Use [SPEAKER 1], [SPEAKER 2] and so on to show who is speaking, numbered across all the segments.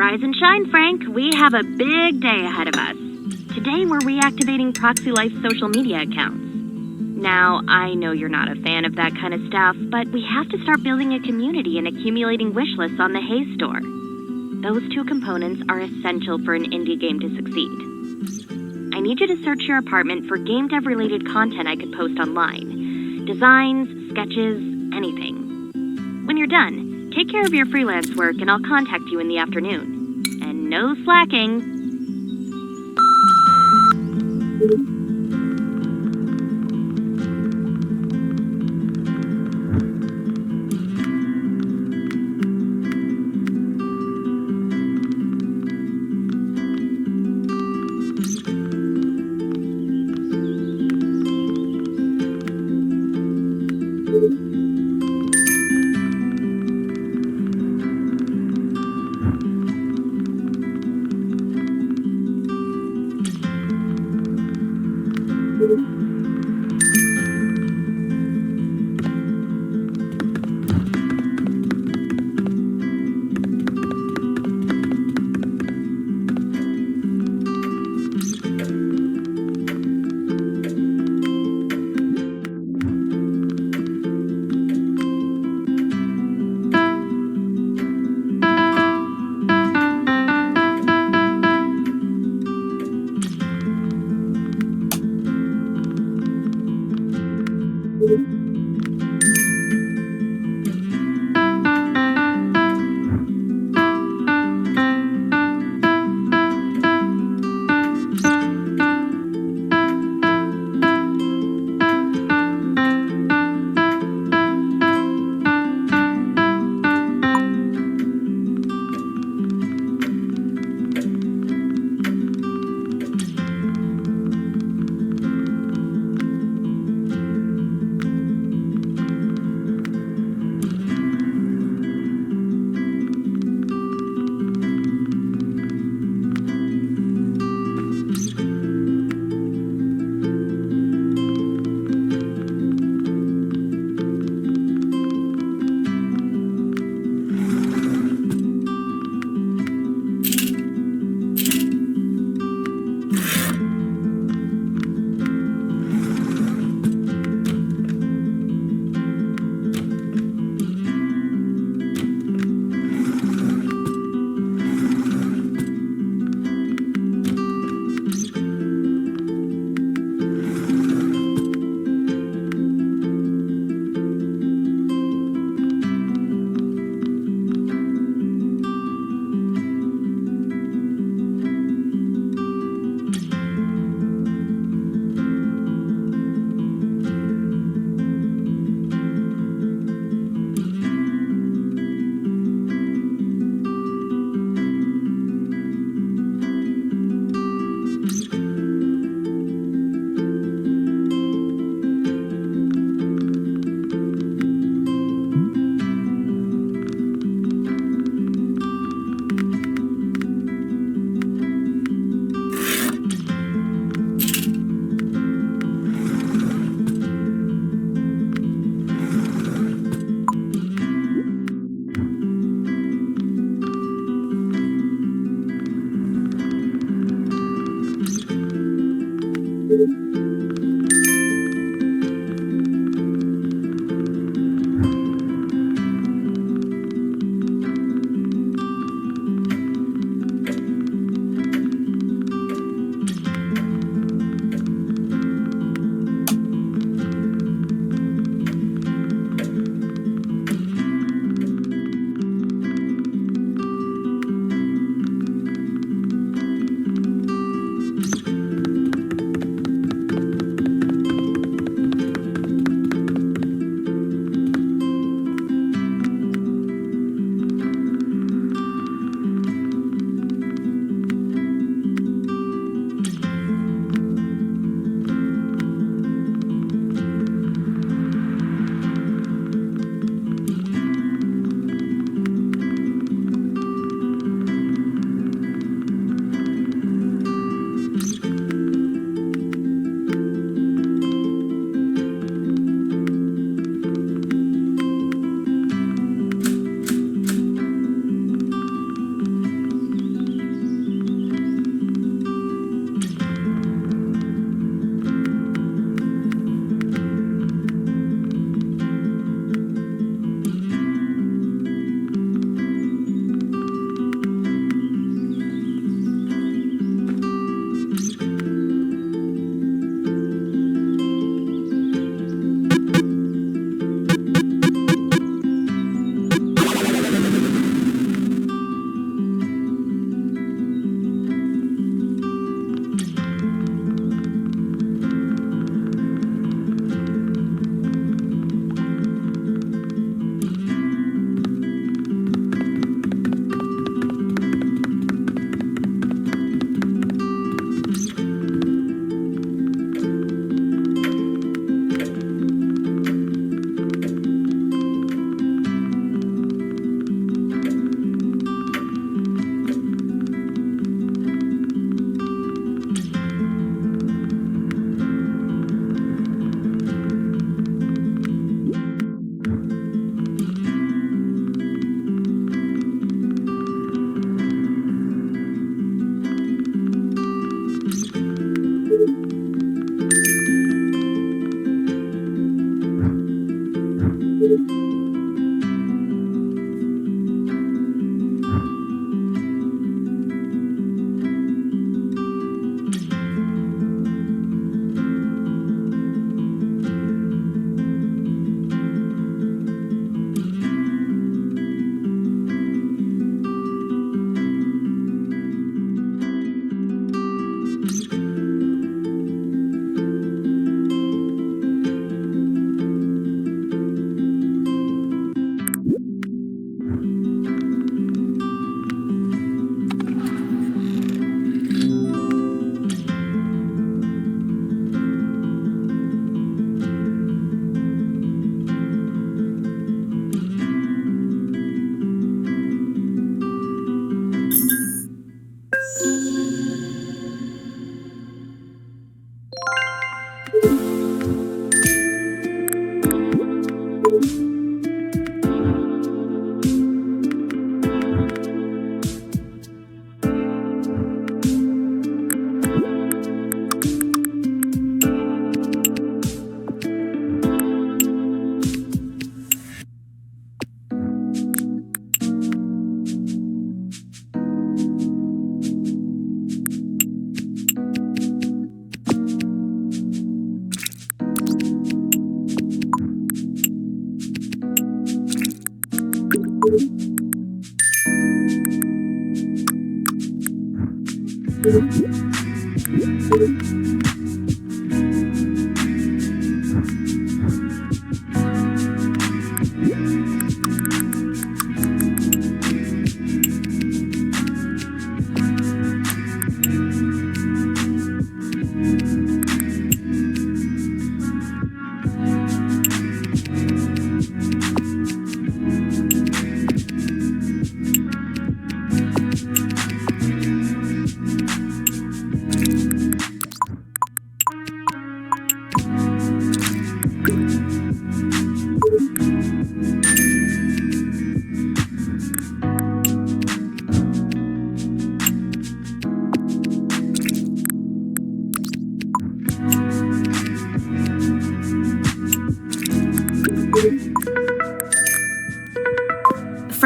[SPEAKER 1] Rise and shine, Frank. We have a big day ahead of us. Today, we're reactivating Proxy Life's social media accounts. Now, I know you're not a fan of that kind of stuff, but we have to start building a community and accumulating wish lists on the Haze store. Those two components are essential for an indie game to succeed. I need you to search your apartment for game dev-related content I could post online. Designs, sketches, anything. When you're done, take care of your freelance work and I'll contact you in the afternoon. And no slacking.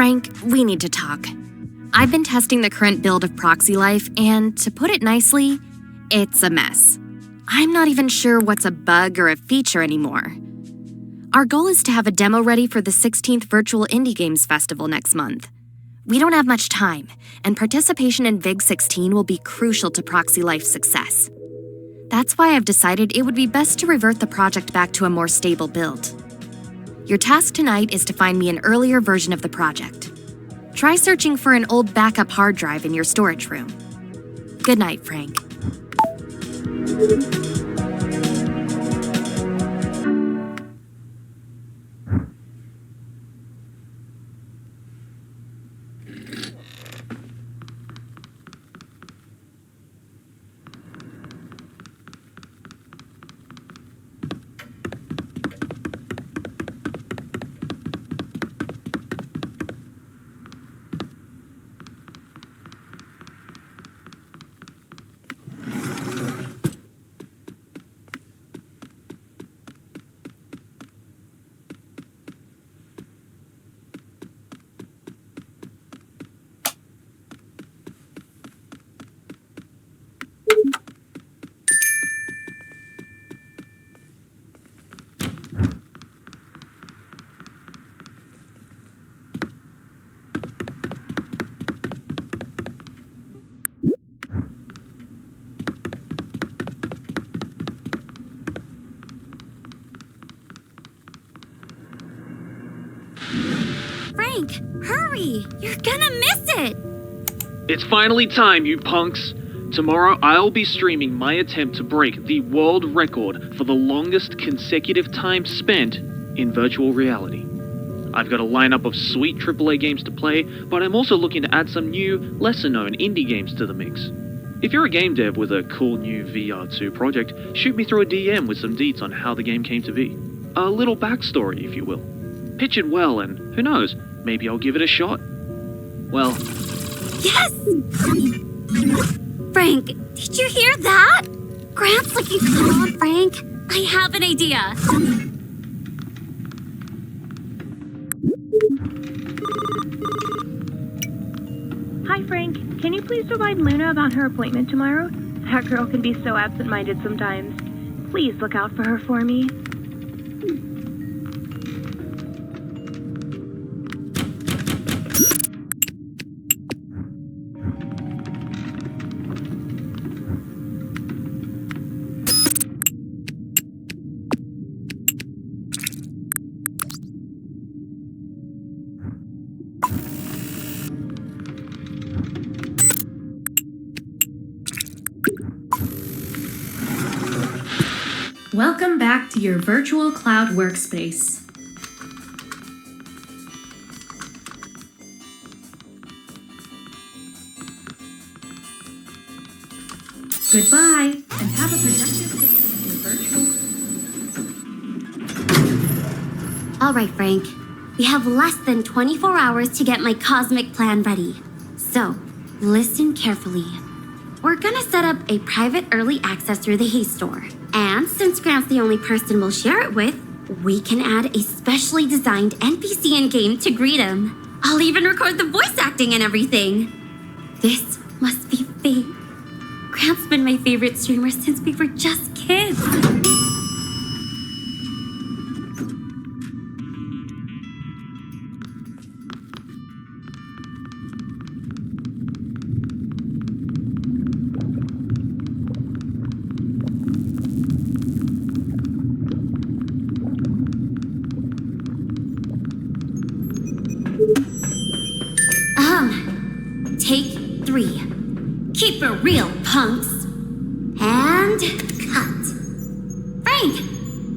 [SPEAKER 1] Frank, we need to talk. I've been testing the current build of Proxy Life, and to put it nicely, it's a mess. I'm not even sure what's a bug or a feature anymore. Our goal is to have a demo ready for the 16th Virtual Indie Games Festival next month. We don't have much time, and participation in VIG16 will be crucial to Proxy Life's success. That's why I've decided it would be best to revert the project back to a more stable build. Your task tonight is to find me an earlier version of the project. Try searching for an old backup hard drive in your storage room. Good night, Frank. Frank, hurry! You're gonna miss it!
[SPEAKER 2] It's finally time, you punks! Tomorrow I'll be streaming my attempt to break the world record for the longest consecutive time spent in virtual reality. I've got a lineup of sweet AAA games to play, but I'm also looking to add some new, lesser-known indie games to the mix. If you're a game dev with a cool new VR2 project, shoot me through a DM with some deets on how the game came to be. A little backstory, if you will. Pitch it well, and who knows, maybe I'll give it a shot. Well...
[SPEAKER 1] Yes! Frank, did you hear that? Grant's looking... Come on, Frank. I have an idea.
[SPEAKER 3] Hi, Frank. Can you please remind Luna about her appointment tomorrow? That girl can be so absent-minded sometimes. Please look out for her for me.
[SPEAKER 4] Welcome back to your virtual cloud workspace. Goodbye, and have a productive day in your virtual...
[SPEAKER 5] All right, Frank. We have less than 24 hours to get my cosmic plan ready. So, listen carefully. We're gonna set up a private early access through the Haste Store. And since Grant's the only person we'll share it with, we can add a specially designed NPC in-game to greet him. I'll even record the voice acting and everything. This must be fate. Grant's been my favorite streamer since we were just kids. Take 3. Keep it real, punks. And cut. Frank,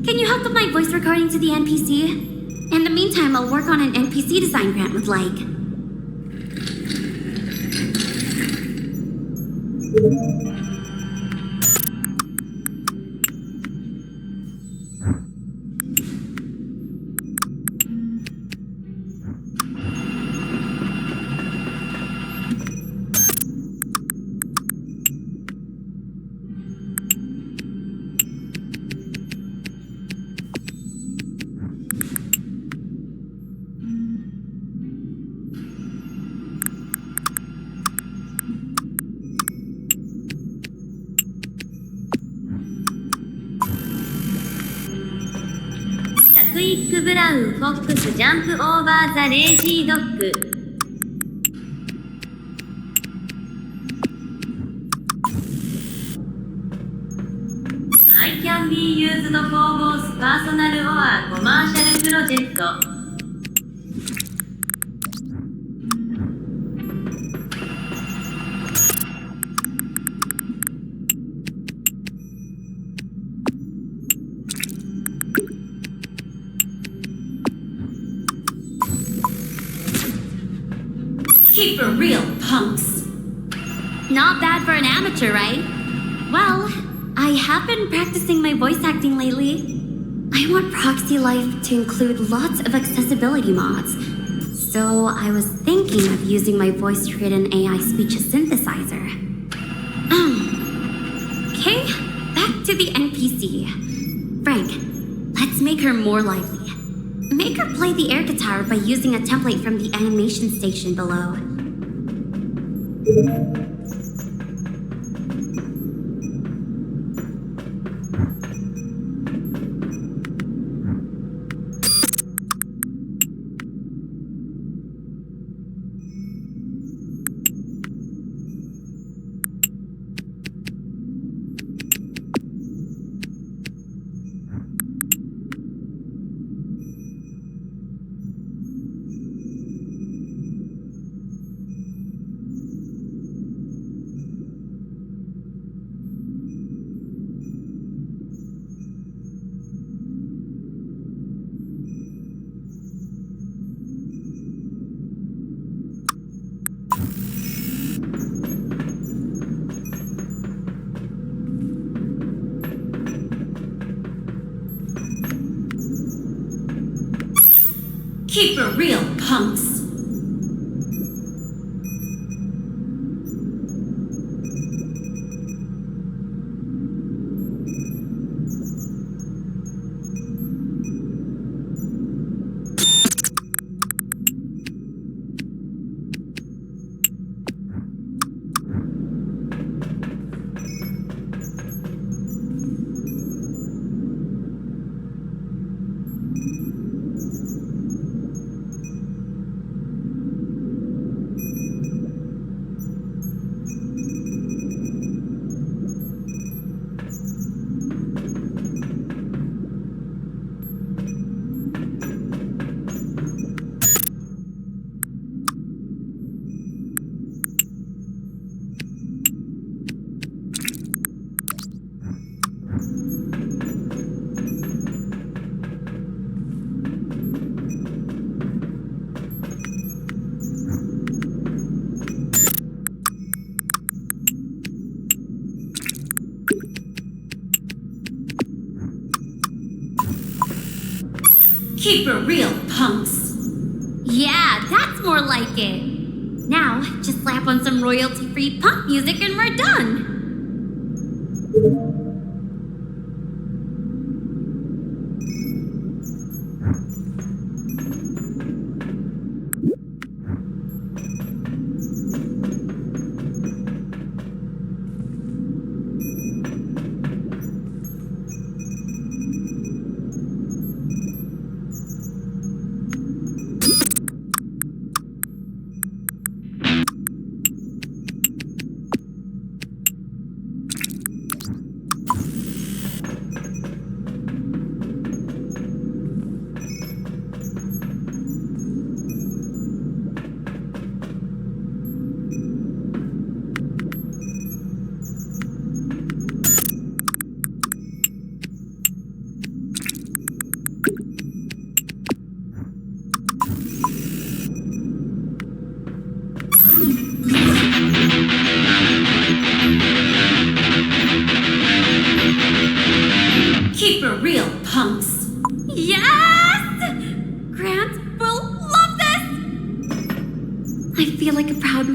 [SPEAKER 5] can you help with my voice recording to the NPC? In the meantime, I'll work on an NPC design grant with like.
[SPEAKER 6] クイックブラウンフォックスジャンプオーバーザレージードッグI can be used for both personal or commercial project
[SPEAKER 5] Keep it real, punks. Not bad for an amateur, right? Well, I have been practicing my voice acting lately. I want Proxy Life to include lots of accessibility mods. So I was thinking of using my voice to create an AI speech synthesizer. Okay, back to the NPC. Frank, let's make her more lively. Make her play the air guitar by using a template from the animation station below. Keep it real, punks. Keep it real, punks. Yeah, that's more like it. Now, just slap on some royalty-free punk music and we're done.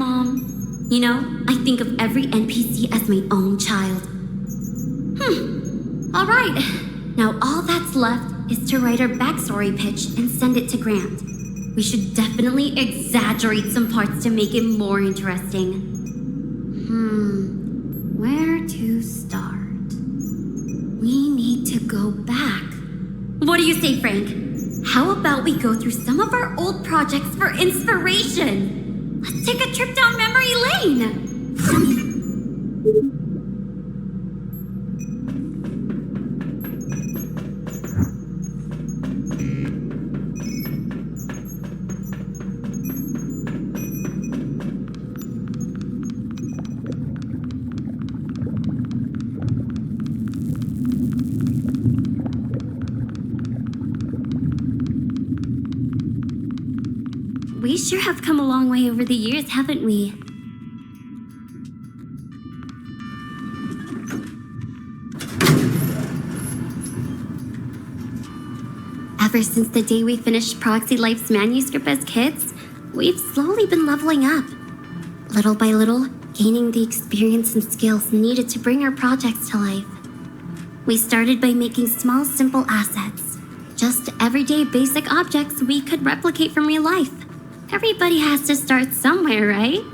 [SPEAKER 5] Mom. You know, I think of every NPC as my own child. All right. Now all that's left is to write our backstory pitch and send it to Grant. We should definitely exaggerate some parts to make it more interesting. Where to start? We need to go back. What do you say, Frank? How about we go through some of our old projects for inspiration? Let's take a trip down memory lane. We sure have come a long way over the years, haven't we? Ever since the day we finished Proxy Life's manuscript as kids, we've slowly been leveling up. Little by little, gaining the experience and skills needed to bring our projects to life. We started by making small, simple assets. Just everyday basic objects we could replicate from real life. Everybody has to start somewhere, right?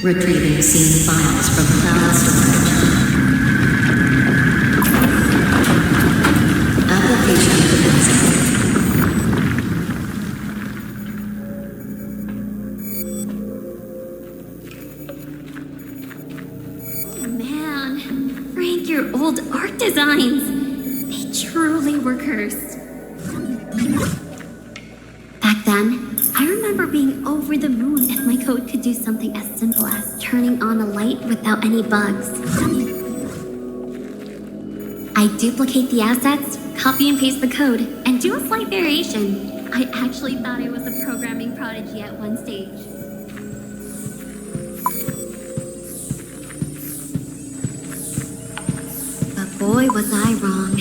[SPEAKER 4] Retrieving scene files from cloud storage. Application commencing.
[SPEAKER 5] Oh man, Frank, your old art designs. They truly were cursed. Back then, I remember remember being over the moon if my code could do something as simple as turning on a light without any bugs. I duplicate the assets, copy and paste the code, and do a slight variation. I actually thought I was a programming prodigy at one stage. But boy, was I wrong.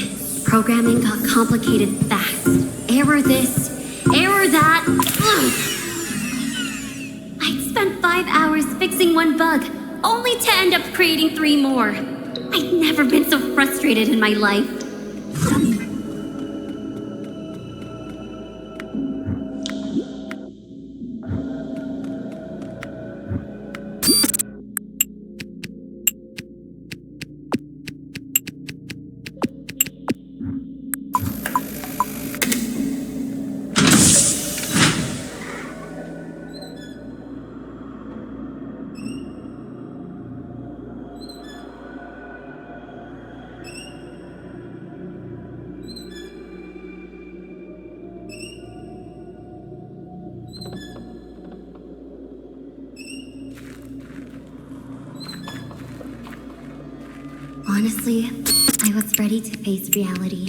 [SPEAKER 5] Programming got complicated fast. Error this, error that. Ugh. I'd spent 5 hours fixing one bug, only to end up creating 3 more. I'd never been so frustrated in my life. Honestly, I was ready to face reality.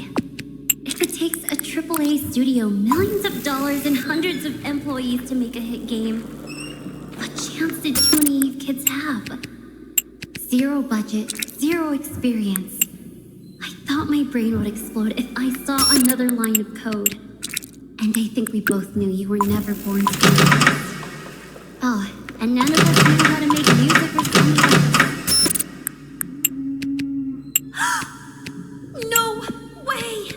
[SPEAKER 5] If it takes a AAA studio millions of dollars and hundreds of employees to make a hit game, what chance did two naive kids have? 0 budget, 0 experience. I thought my brain would explode if I saw another line of code. And I think we both knew you were never born to do this. Oh, and none of us knew how to make music or something else. No way!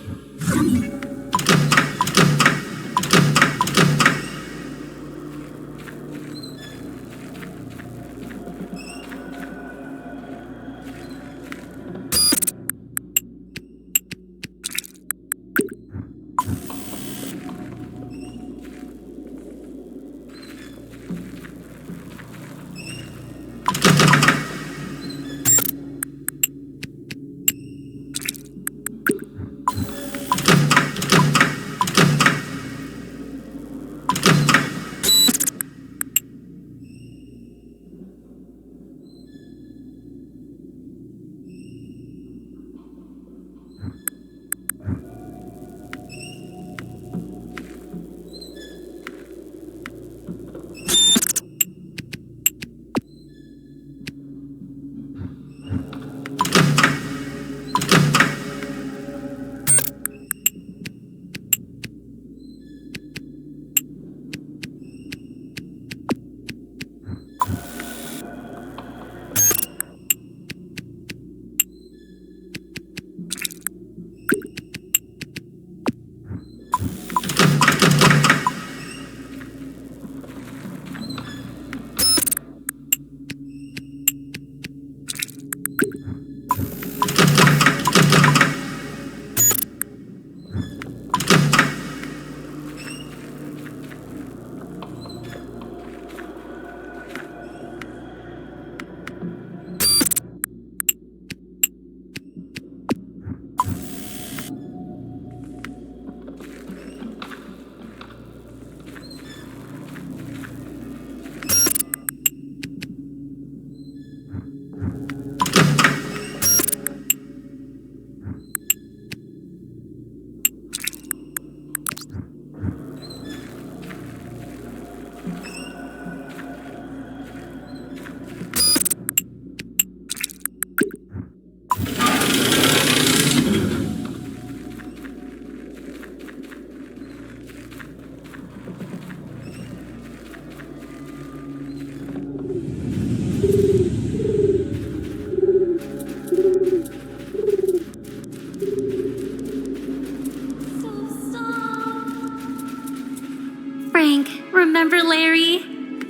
[SPEAKER 5] Frank, remember Larry?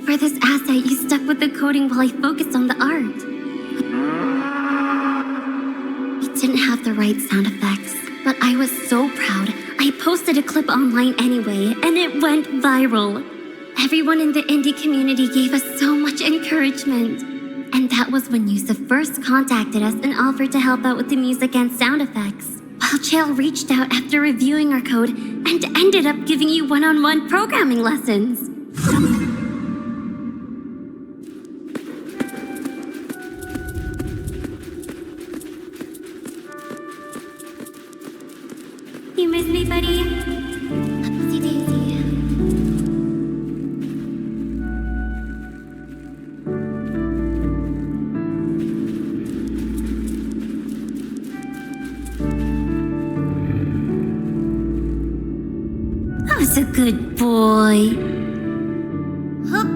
[SPEAKER 5] For this asset, you stuck with the coding while I focused on the art. It didn't have the right sound effects, but I was so proud. I posted a clip online anyway, and it went viral. Everyone in the indie community gave us so much encouragement. And that was when Yusuf first contacted us and offered to help out with the music and sound effects. While Chael reached out after reviewing our code and ended up giving you one-on-one programming lessons. You miss me, buddy? Upsy daisy. That was a good boy. Huh.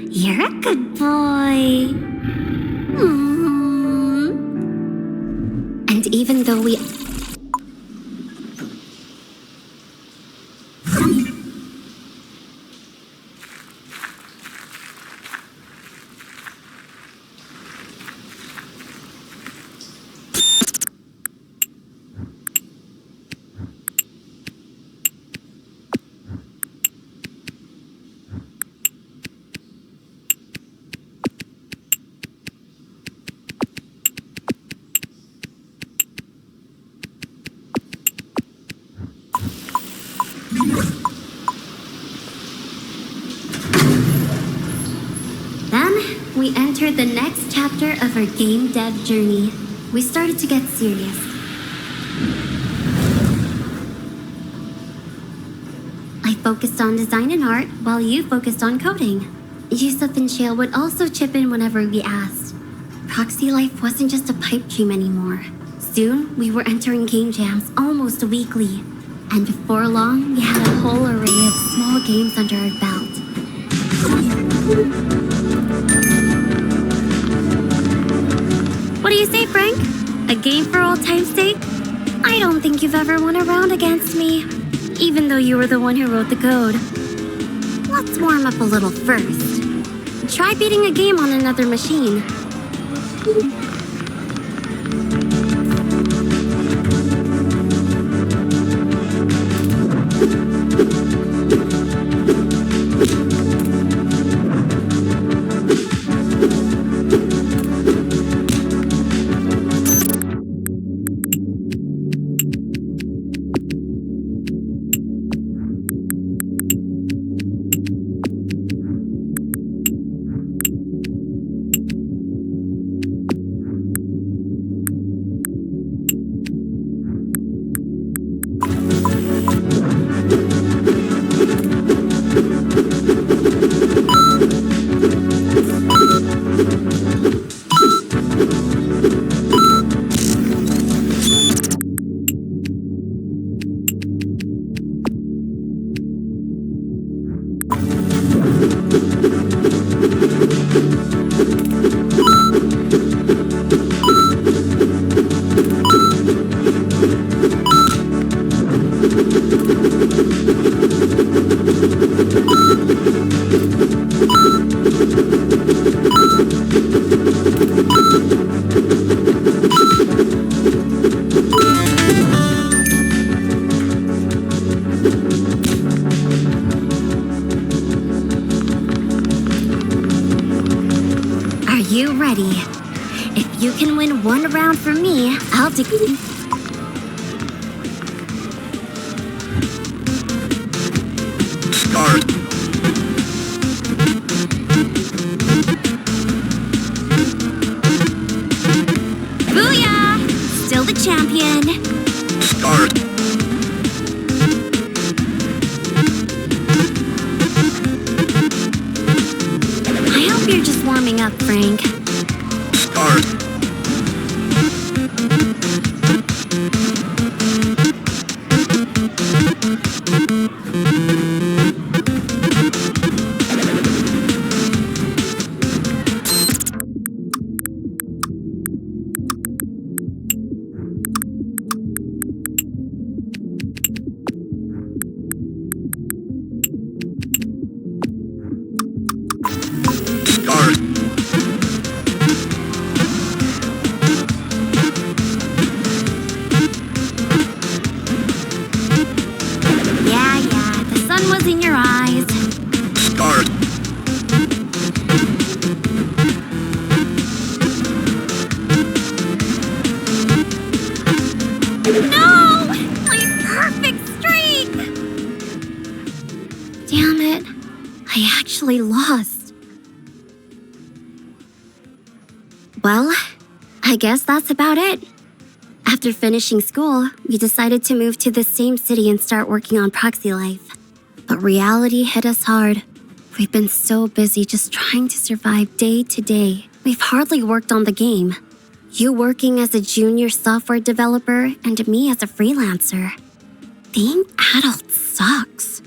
[SPEAKER 5] You're a good boy. And even though we... Then, we entered the next chapter of our game dev journey. We started to get serious. I focused on design and art, while you focused on coding. Yusuf and Shale would also chip in whenever we asked. Proxy Life wasn't just a pipe dream anymore. Soon, we were entering game jams almost weekly. And before long, we had a whole array of small games under our belt. What do you say, Frank? A game for old time's sake? I don't think you've ever won a round against me, even though you were the one who wrote the code. Let's warm up a little first. Try beating a game on another machine. You ready? If you can win one round for me, I'll do...
[SPEAKER 7] Start.
[SPEAKER 5] Booyah! Still the champion.
[SPEAKER 7] Start.
[SPEAKER 5] I hope you're just warming up, Frank.
[SPEAKER 7] Start.
[SPEAKER 5] In your eyes.
[SPEAKER 7] Start.
[SPEAKER 5] No! My perfect streak! Damn it. really lost. Well, I guess that's about it. After finishing school, we decided to move to the same city and start working on Proxy Life. But reality hit us hard. We've been so busy just trying to survive day to day. We've hardly worked on the game. You working as a junior software developer and me as a freelancer. Being adult sucks.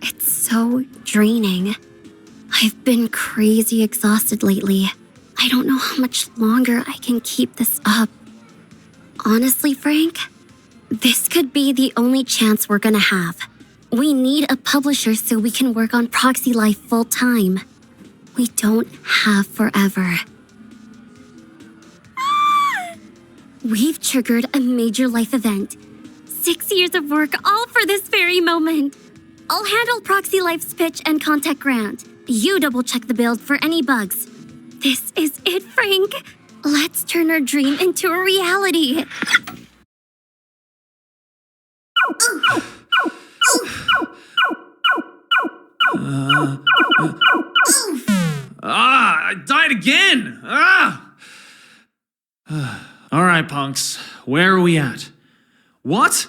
[SPEAKER 5] It's so draining. I've been crazy exhausted lately. I don't know how much longer I can keep this up. Honestly, Frank, this could be the only chance we're gonna have. We need a publisher so we can work on Proxy Life full time. We don't have forever. We've triggered a major life event. 6 years of work, all for this very moment. I'll handle Proxy Life's pitch and contact Grant. You double-check the build for any bugs. This is it, Frank. Let's turn our dream into a reality.
[SPEAKER 2] I died again! Alright, punks. Where are we at? What?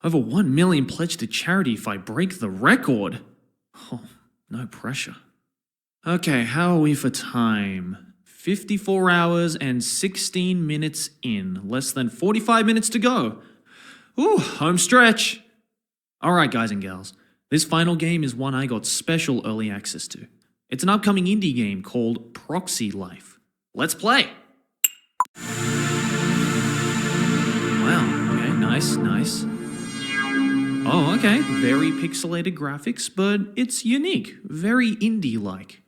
[SPEAKER 2] Over 1 million pledged to charity if I break the record. Oh, no pressure. Okay, how are we for time? 54 hours and 16 minutes in. Less than 45 minutes to go. Ooh, home stretch. Alright, guys and gals. This final game is one I got special early access to. It's an upcoming indie game called Proxy Life. Let's play! Wow, okay, nice. Oh, okay, very pixelated graphics, but it's unique, very indie-like.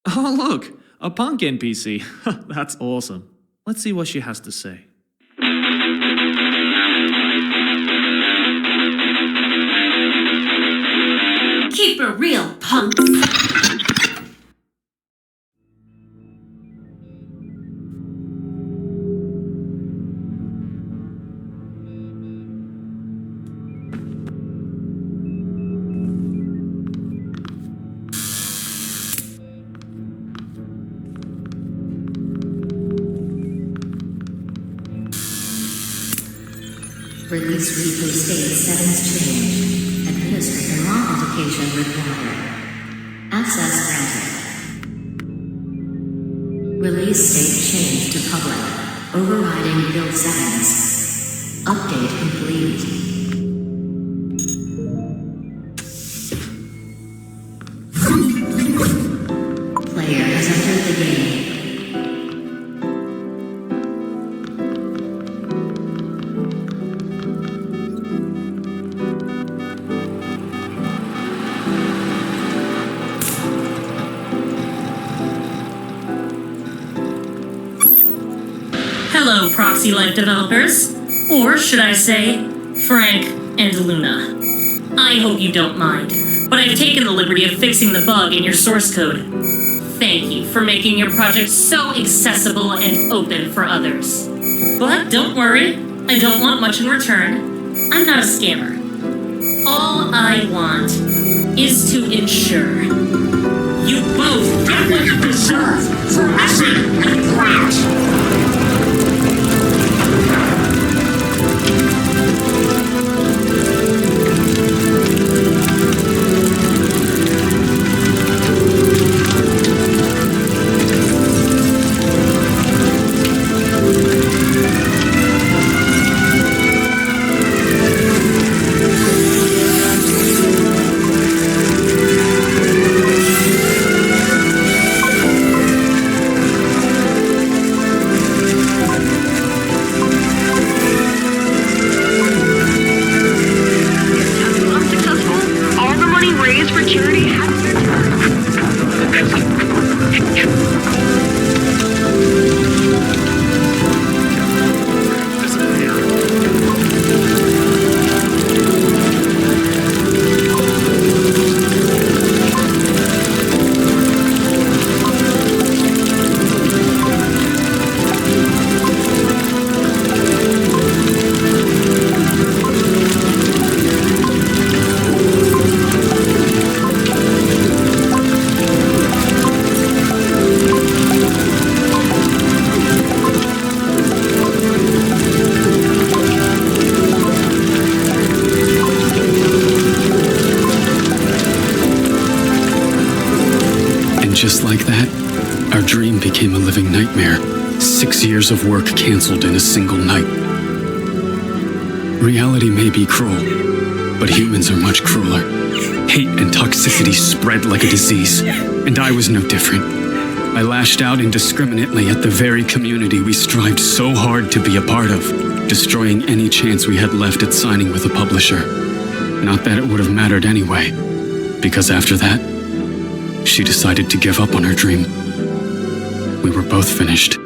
[SPEAKER 2] Oh, look, a punk NPC. That's awesome. Let's see what she has to say.
[SPEAKER 4] Keep it real, punks. Release replay state settings change. Administrator authentication required. Access granted. Release state change to public. Overriding build settings. Update complete. Player has entered the game.
[SPEAKER 8] Hello, Proxy Life developers. Or should I say, Frank and Luna. I hope you don't mind, but I've taken the liberty of fixing the bug in your source code. Thank you for making your project so accessible and open for others. But don't worry, I don't want much in return. I'm not a scammer. All I want is to ensure you both get what you deserve for messing with Grant.
[SPEAKER 9] just like that, our dream became a living nightmare. 6 years of work canceled in a single night. Reality may be cruel, but humans are much crueler. Hate and toxicity spread like a disease, and I was no different. I lashed out indiscriminately at the very community we strived so hard to be a part of, destroying any chance we had left at signing with a publisher. Not that it would have mattered anyway, because after that, she decided to give up on her dream. We were both finished.